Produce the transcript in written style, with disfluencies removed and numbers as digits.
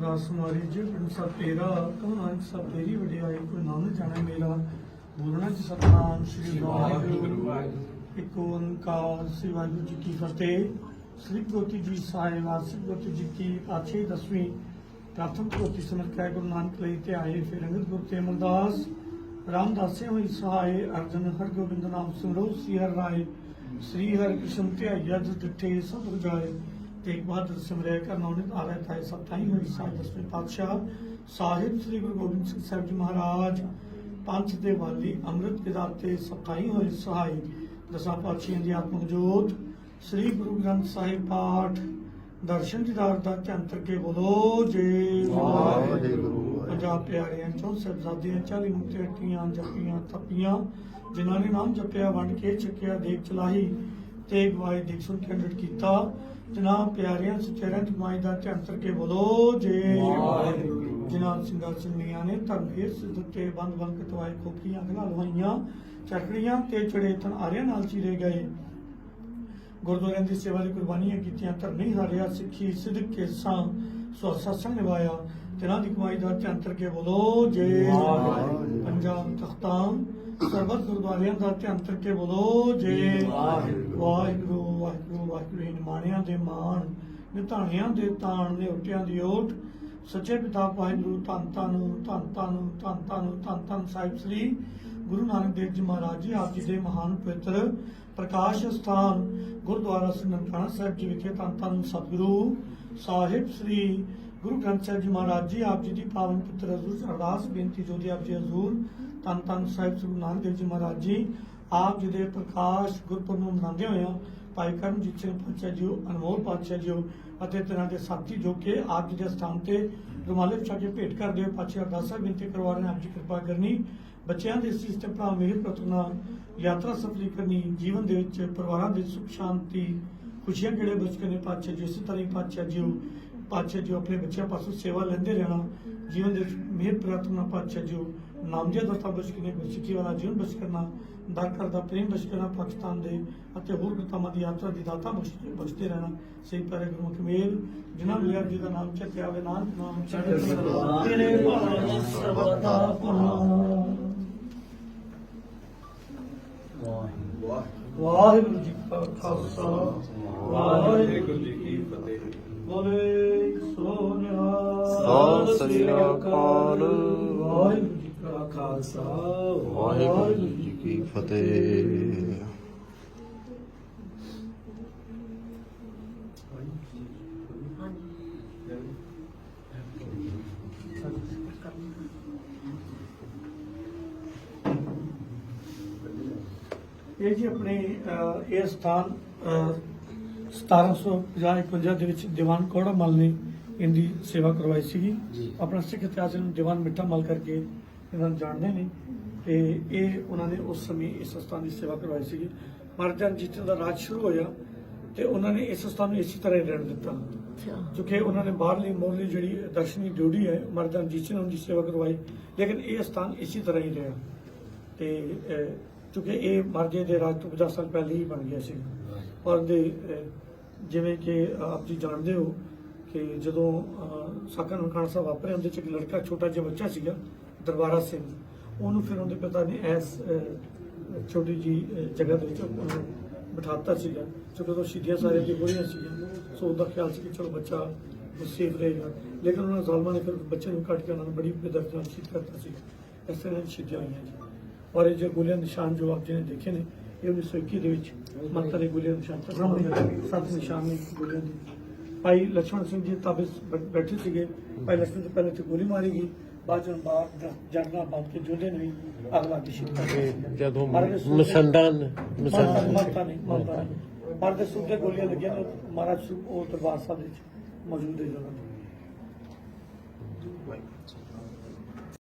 रासमारी जी सा तेरा कौन सा तेरी वडियाई कोई नाम जाने मेरा बोलना जी सतनाम श्री वाहिगुरू एक ओंकार श्री वाहिगुरू जी की फतेह। श्री गोती जी साहिब श्री गोती जी की पाछे 10वीं प्राथम गोती समर्थ गुरु नानक लई ते आए फिर अंगद गुरु ते अमरदास रामदासे होई सहाय अर्जन हर गोबिंद नाम सिमरो श्री हर राय श्री हर कृष्ण ध्याया जस डिठे सब जाए तेग बहादुर सिमरै कर नौनित आवे थाए सब ताई होई साहिब 10वें पातशाह साहिब श्री गुरु गोबिंद सिंह साहिब जी महाराज पंथ दे वाली अमृत विदाते सब ताई होई सहाय दसां पातशाहियां दी आत्मक जोत श्री गुरु ग्रंथ साहिब पाठ दर्शन दीदार दा चंतर के बोलो जे पंजाब प्यारियां चौं साहिबजादियां 40 मुक्ति हट्टियां जपियां तपियां जिन्हां ने नाम जपिया वंड के छकिया देख चलाही ते गवाए देख सुन के अंडर कीता जनाब प्यारियां सुचेरियां जमाई दा चंतर के बोलो जे जनाब सिंगा सिंगियां ने धर्म के सिद्धते बंद बंद कटवाए खोखियां गला लवाइयां चकड़ियां ते चढ़ेतन आरियां नाल चीरे गए गुरुद्वारियां दी सेवा दी कुर्बानियां कीतियां धरनी हारिया सिੱਖੀ सिद्ध के सां सो सत्संग निभाया जिन्हां दी कमाई दा चंतर के बोलो जे पंजाब तख्तां ਸਰਬਤ ਗੁਰਦੁਆਰਿਆਂ ਦਾ ਧਿਆਨ ਕੇ ਬੋਲੋ ਜੇ ਵਾਹਿਗੁਰੂ ਵਾਹਿਗੁਰੂ ਵਾਹਿਗੁਰੂ ਨਿਮਾਣਿਆਂ ਦੇ ਮਾਣ ਨਿਧਾਣਿਆਂ ਦੇ ਤਾਣ ਨੇ ਉੱਟਿਆਂ ਦੀ ਓਟ ਸੱਚੇ ਪਿਤਾ ਵਾਹਿਗੁਰੂ ਧੰਨ ਧੰਨ ਸਾਹਿਬ ਸ੍ਰੀ ਗੁਰੂ ਨਾਨਕ ਦੇਵ ਜੀ ਮਹਾਰਾਜ ਜੀ ਆਪ ਜੀ ਦੇ ਮਹਾਨ ਪਵਿੱਤਰ ਪ੍ਰਕਾਸ਼ ਸਥਾਨ ਗੁਰਦੁਆਰਾ ਸ੍ਰੀ ਨਨਕਾਣਾ ਸਾਹਿਬ ਜੀ ਵਿਖੇ ਧੰਨ ਸਤਿਗੁਰੂ ਸਾਹਿਬ ਸ੍ਰੀ ਗੁਰੂ ਗ੍ਰੰਥ ਸਾਹਿਬ ਜੀ ਮਹਾਰਾਜ ਜੀ ਆਪ ਜੀ ਦੀ ਪਾਵਨ ਪੁੱਤਰ ਹਜ਼ੂਰ ਅਰਦਾਸ ਬੇਨਤੀ ਜੋ ਦੀ ਆਪ ਜੀ ਹਜ਼ੂਰ ਧੰਨ ਸਾਹਿਬ ਸ੍ਰੀ ਗੁਰੂ ਨਾਨਕ ਦੇਵ ਜੀ ਮਹਾਰਾਜ ਜੀ ਆਪ ਜੀ ਦੇ ਪ੍ਰਕਾਸ਼ ਗੁਰਪੁਰਬ ਨੂੰ ਮਨਾਉਂਦੇ ਹੋਏ ਭਾਈ ਕਰਮਜੀਤ ਸਿੰਘ ਪਾਤਸ਼ਾਹ ਜੀ ਅਨਮੋਲ ਪਾਤਸ਼ਾਹ ਜੀ ਅਤੇ ਤਰ੍ਹਾਂ ਦੇ ਸਾਥੀ ਜੋ ਕਿ ਆਪ ਜੀ ਦੇ ਸਥਾਨ ਤੇ ਰੁਮਾਲੇ ਵਿਛਾ ਕੇ ਭੇਟ ਕਰਦੇ ਹੋਏ ਪਾਤਸ਼ਾਹ ਅਰਦਾਸਾਂ ਬੇਨਤੀ ਕਰਵਾ ਰਹੇ ਆਪ ਜੀ ਕਿਰਪਾ ਕਰਨੀ ਬੱਚਿਆਂ ਦੇ ਸੀਸ ਤੇ ਭਰਾ ਮੇਰੇ ਪ੍ਰਤਨਾ ਯਾਤਰਾ ਸਫਲੀ ਕਰਨੀ ਜੀਵਨ ਦੇ ਵਿੱਚ ਪਰਿਵਾਰਾਂ ਦੇ ਸੁਖ ਸ਼ਾਂਤੀ ਖੁਸ਼ੀਆਂ ਜਿਹੜੇ ਬਚਕੇ ਨੇ ਪਾਤਸ਼ਾਹ ਜੀ ਇਸੇ ਤਰ੍ਹਾਂ ਹੀ ਪਾਤਸ਼ਾਹ ਜੀ ਆਪਣੇ ਬੱਚਿਆਂ ਪਾਸੋਂ ਸੇਵਾ ਲੈਂਦੇ ਰਹਿਣਾ ਜੀਵਨ ਦੇ ਮਿਹਰ ਪ੍ਰਾਰਥਨਾ ਪਾਤਸ਼ਾਹ ਜੀ ਨਾਮਜਦ ਦਸਤਾ ਬਚ ਕੇ ਗੁਰਸਿੱਖੀ ਵਾਲਾ ਜੀਵਨ ਬਚ ਕਰਨਾ ਦਰ ਕਰਦਾ ਪ੍ਰੇਮ ਬਚ ਕਰਨਾ ਪਾਕਿਸਤਾਨ ਦੇ ਅਤੇ ਹੋਰ ਗੁਰਤਾਵਾਂ ਦੀ ਯਾਤਰਾ ਦੀ ਦਾਤਾ ਬਖਸ਼ਦੇ ਰਹਿਣਾ ਸਹੀ ਪਿਆਰੇ ਗੁਰਮੁਖ ਮੇਲ ਜਿਨ੍ਹਾਂ ਮਿਲਿਆ ਜੀ ਦਾ ਨਾਮ ਚੱਕਿਆ ਹੋਵੇ ਨਾਮ ਤੇਰੇ ਭਾਣੇ ਸਰਬਤਾ ਪੁਨਾ ਵਾਹਿਗੁਰੂ ਜੀ ਕਾ ਖਾਲਸਾ ਵਾਹਿਗੁਰੂ ਜੀ ਕੀ ਫਤਿਹ ਬੋਲੇ ਸੋ ਨਿਹਾਲ ਸਤਿ ਸ੍ਰੀ ਅਕਾਲ ਵਾਹਿਗੁਰੂ ਜੀ ਕਾ ਖਾਲਸਾ ਵਾਹਿਗੁਰੂ ਜੀ ਕੀ ਫਤਿਹ। ਇਹ ਜੀ ਆਪਣੇ ਇਹ ਸਥਾਨ 1750 ਦੇ ਵਿੱਚ ਦੀਵਾਨ ਕੌੜਾ ਮਲ ਨੇ ਇਹਦੀ ਸੇਵਾ ਕਰਵਾਈ ਸੀਗੀ ਆਪਣਾ ਸਿੱਖ ਇਤਿਹਾਸ ਨੂੰ ਦੀਵਾਨ ਮਿੱਠਾ ਮਲ ਕਰਕੇ ਇਹਨਾਂ ਨੂੰ ਜਾਣਦੇ ਨੇ ਤੇ ਇਹ ਉਹਨਾਂ ਨੇ ਉਸ ਸਮੇਂ ਇਸ ਸਥਾਨ ਦੀ ਸੇਵਾ ਕਰਵਾਈ ਸੀਗੀ। ਮਹਾਰਾਜਾ ਰਣਜੀਤ ਦਾ ਰਾਜ ਸ਼ੁਰੂ ਹੋਇਆ ਤੇ ਉਹਨਾਂ ਨੇ ਇਸ ਸਥਾਨ ਨੂੰ ਇਸੇ ਤਰ੍ਹਾਂ ਹੀ ਰਹਿਣ ਦਿੱਤਾ ਕਿਉਂਕਿ ਉਹਨਾਂ ਨੇ ਬਾਹਰਲੀ ਮੋਹਰਲੀ ਜਿਹੜੀ ਦਰਸ਼ਨੀ ਡਿਊਟੀ ਹੈ ਮਹਾਰਾਜਾ ਰਣਜੀਤ ਨੇ ਉਹਦੀ ਸੇਵਾ ਕਰਵਾਈ ਲੇਕਿਨ ਇਹ ਸਥਾਨ ਇਸੇ ਤਰ੍ਹਾਂ ਹੀ ਰਿਹਾ ਤੇ ਕਿਉਂਕਿ ਇਹ ਮਹਾਰਾਜੇ ਦੇ ਰਾਜ ਤੋਂ 50 ਸਾਲ ਪਹਿਲੇ ਹੀ ਬਣ ਗਿਆ ਸੀ ਔਰ ਜਿਵੇਂ ਕਿ ਆਪ ਜੀ ਜਾਣਦੇ ਹੋ ਕਿ ਜਦੋਂ ਸਾਕਾ ਨਨਕਾਣਾ ਸਾਹਿਬ ਵਾਪਰੇ ਉਹਦੇ 'ਚ ਇੱਕ ਲੜਕਾ ਛੋਟਾ ਜਿਹਾ ਬੱਚਾ ਸੀਗਾ ਦਰਬਾਰਾ ਸਿੰਘ ਉਹਨੂੰ ਫਿਰ ਉਹਦੇ ਪਿਤਾ ਨੇ ਇਸ ਛੋਟੀ ਜੀ ਜਗ੍ਹਾ ਦੇ ਵਿੱਚ ਉਹਨੂੰ ਬਿਠਾਤਾ ਸੀਗਾ ਕਿਉਂਕਿ ਉਹ ਸ਼ਹੀਦੀਆਂ ਸਾਰੇ ਦੀ ਗੋਲੀਆਂ ਸੀਗੀਆਂ ਸੋ ਉਹਦਾ ਖਿਆਲ ਸੀ ਕਿ ਚਲੋ ਬੱਚਾ ਸੇਫ ਰਹੇਗਾ ਲੇਕਿਨ ਉਹਨਾਂ ਜ਼ਾਲਮਾਂ ਨੇ ਫਿਰ ਬੱਚੇ ਨੂੰ ਕੱਟ ਕੇ ਉਹਨਾਂ ਨੂੰ ਬੜੀ ਬੇਦਰਦੀ ਨਾਲ ਸ਼ਹੀਦ ਕਰਤਾ ਸੀ ਇਸ ਤਰ੍ਹਾਂ ਸ਼ਹੀਦੀਆਂ ਹੋਈਆਂ ਜੀ ਔਰ ਇਹ ਜੋ ਗੋਲੀਆਂ ਨਿਸ਼ਾਨ ਜੋ ਆਪ ਜੀ ਨੇ ਦੇਖੇ ਨੇ ਇਹ 1921 ਦੇ ਵਿੱਚ ਮਾਤਾ ਦੇ ਗੋਲੀਆਂ ਨਿਸ਼ਾਨ ਸੱਤ ਨਿਸ਼ਾਨ ਨੇ ਗੋਲੀਆਂ ਦੇ ਭਾਈ ਲక్ష్మణ ਸਿੰਘ ਜੀ ਤਾਬੇ ਬੈਠੇ ਸੀਗੇ ਭਾਈ ਲక్ష్మణ ਤੋਂ ਪਹਿਲੇ ਤੇ ਗੋਲੀ ਮਾਰੀ ਗਈ ਬਾਅਦ ਚ ਬਾਹਰ ਜਰਨਾ ਬੰਦ ਕੇ ਜੋਦੇ ਨੇ ਅਗਲਾ ਦੀ ਸ਼ਿਕਾਇਤ ਜਦੋਂ ਮਸੰਦਾਨ ਮਾਤਾ ਨੇ ਪਰ ਦੇ ਸੁੱਤੇ ਗੋਲੀਆਂ ਲੱਗੀਆਂ ਨੇ ਮਹਾਰਾਜ ਉਹ ਦਰਬਾਰ ਸਾਹਿਬ ਵਿੱਚ ਮੌਜੂਦ ਹੈ ਜਗ੍ਹਾ